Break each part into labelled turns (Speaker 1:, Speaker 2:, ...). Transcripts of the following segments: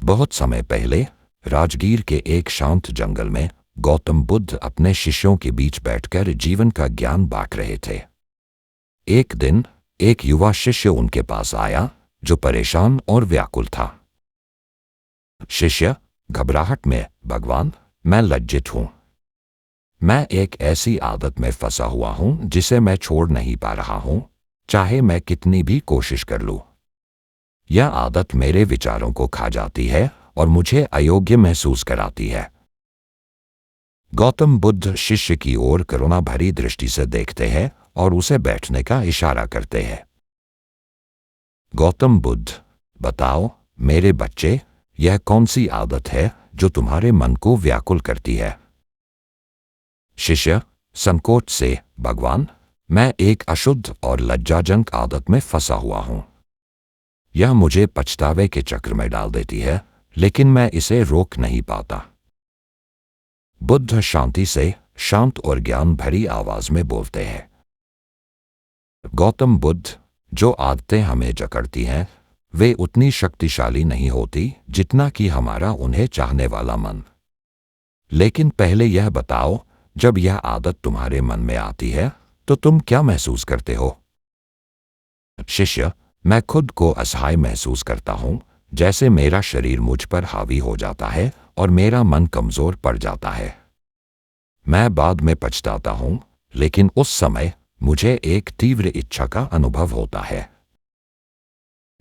Speaker 1: बहुत समय पहले राजगीर के एक शांत जंगल में गौतम बुद्ध अपने शिष्यों के बीच बैठकर जीवन का ज्ञान बांट रहे थे। एक दिन एक युवा शिष्य उनके पास आया जो परेशान और व्याकुल था। शिष्य घबराहट में, भगवान, मैं लज्जित हूं। मैं एक ऐसी आदत में फंसा हुआ हूं जिसे मैं छोड़ नहीं पा रहा हूं, चाहे मैं कितनी भी कोशिश कर लूं। यह आदत मेरे विचारों को खा जाती है और मुझे अयोग्य महसूस कराती है। गौतम बुद्ध शिष्य की ओर करुणा भरी दृष्टि से देखते हैं और उसे बैठने का इशारा करते हैं। गौतम बुद्ध, बताओ मेरे बच्चे, यह कौन सी आदत है जो तुम्हारे मन को व्याकुल करती है? शिष्य संकोच से, भगवान, मैं एक अशुद्ध और लज्जाजनक आदत में फंसा हुआ हूं। यह मुझे पछतावे के चक्र में डाल देती है, लेकिन मैं इसे रोक नहीं पाता। बुद्ध शांति से, शांत और ज्ञान भरी आवाज में बोलते हैं। गौतम बुद्ध, जो आदतें हमें जकड़ती हैं वे उतनी शक्तिशाली नहीं होती जितना कि हमारा उन्हें चाहने वाला मन। लेकिन पहले यह बताओ, जब यह आदत तुम्हारे मन में आती है तो तुम क्या महसूस करते हो? शिष्य, मैं खुद को असहाय महसूस करता हूं, जैसे मेरा शरीर मुझ पर हावी हो जाता है और मेरा मन कमजोर पड़ जाता है। मैं बाद में पछताता हूं, लेकिन उस समय मुझे एक तीव्र इच्छा का अनुभव होता है।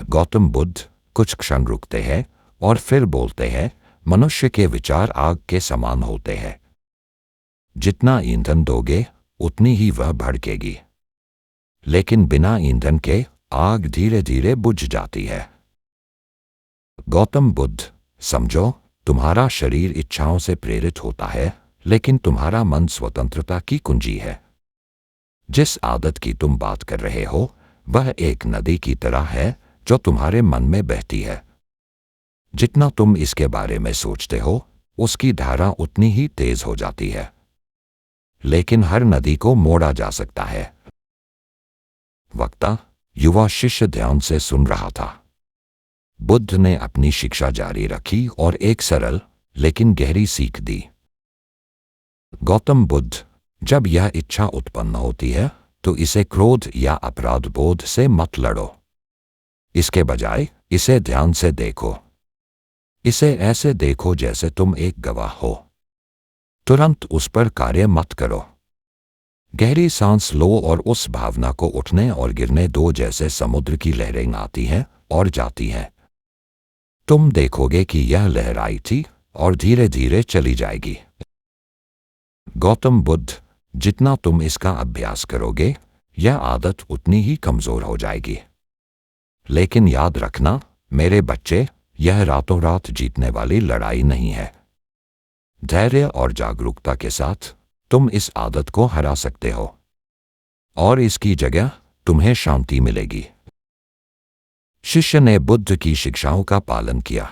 Speaker 1: गौतम बुद्ध कुछ क्षण रुकते हैं और फिर बोलते हैं, मनुष्य के विचार आग के समान होते हैं। जितना ईंधन दोगे उतनी ही वह भड़केगी, लेकिन बिना ईंधन के आग धीरे धीरे बुझ जाती है। गौतम बुद्ध, समझो, तुम्हारा शरीर इच्छाओं से प्रेरित होता है, लेकिन तुम्हारा मन स्वतंत्रता की कुंजी है। जिस आदत की तुम बात कर रहे हो वह एक नदी की तरह है जो तुम्हारे मन में बहती है। जितना तुम इसके बारे में सोचते हो उसकी धारा उतनी ही तेज हो जाती है, लेकिन हर नदी को मोड़ा जा सकता है। वक्ता युवा शिष्य ध्यान से सुन रहा था। बुद्ध ने अपनी शिक्षा जारी रखी और एक सरल लेकिन गहरी सीख दी। गौतम बुद्ध, जब यह इच्छा उत्पन्न होती है तो इसे क्रोध या अपराध बोध से मत लड़ो। इसके बजाय इसे ध्यान से देखो। इसे ऐसे देखो जैसे तुम एक गवाह हो। तुरंत उस पर कार्य मत करो। गहरी सांस लो और उस भावना को उठने और गिरने दो जैसे समुद्र की लहरें आती हैं और जाती हैं। तुम देखोगे कि यह लहर आई थी और धीरे धीरे चली जाएगी। गौतम बुद्ध, जितना तुम इसका अभ्यास करोगे यह आदत उतनी ही कमजोर हो जाएगी। लेकिन याद रखना मेरे बच्चे, यह रातों रात जीतने वाली लड़ाई नहीं है। धैर्य और जागरूकता के साथ तुम इस आदत को हरा सकते हो और इसकी जगह तुम्हें शांति मिलेगी। शिष्य ने बुद्ध की शिक्षाओं का पालन किया।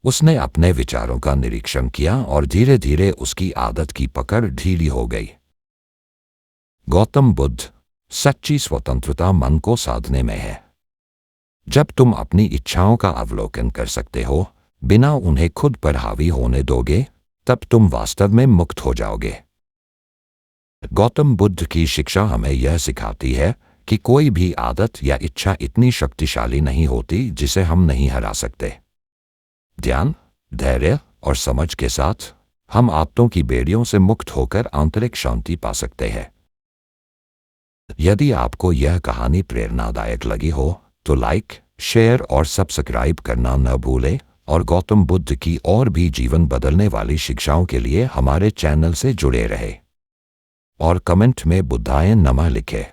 Speaker 1: उसने अपने विचारों का निरीक्षण किया और धीरे धीरे उसकी आदत की पकड़ ढीली हो गई। गौतम बुद्ध, सच्ची स्वतंत्रता मन को साधने में है। जब तुम अपनी इच्छाओं का अवलोकन कर सकते हो बिना उन्हें खुद पर हावी होने दोगे, तब तुम वास्तव में मुक्त हो जाओगे। गौतम बुद्ध की शिक्षा हमें यह सिखाती है कि कोई भी आदत या इच्छा इतनी शक्तिशाली नहीं होती जिसे हम नहीं हरा सकते। ध्यान, धैर्य और समझ के साथ हम आदतों की बेड़ियों से मुक्त होकर आंतरिक शांति पा सकते हैं। यदि आपको यह कहानी प्रेरणादायक लगी हो तो लाइक, शेयर और सब्सक्राइब करना न भूलें और गौतम बुद्ध की और भी जीवन बदलने वाली शिक्षाओं के लिए हमारे चैनल से जुड़े रहें। और कमेंट में बुद्धाय नमः लिखें।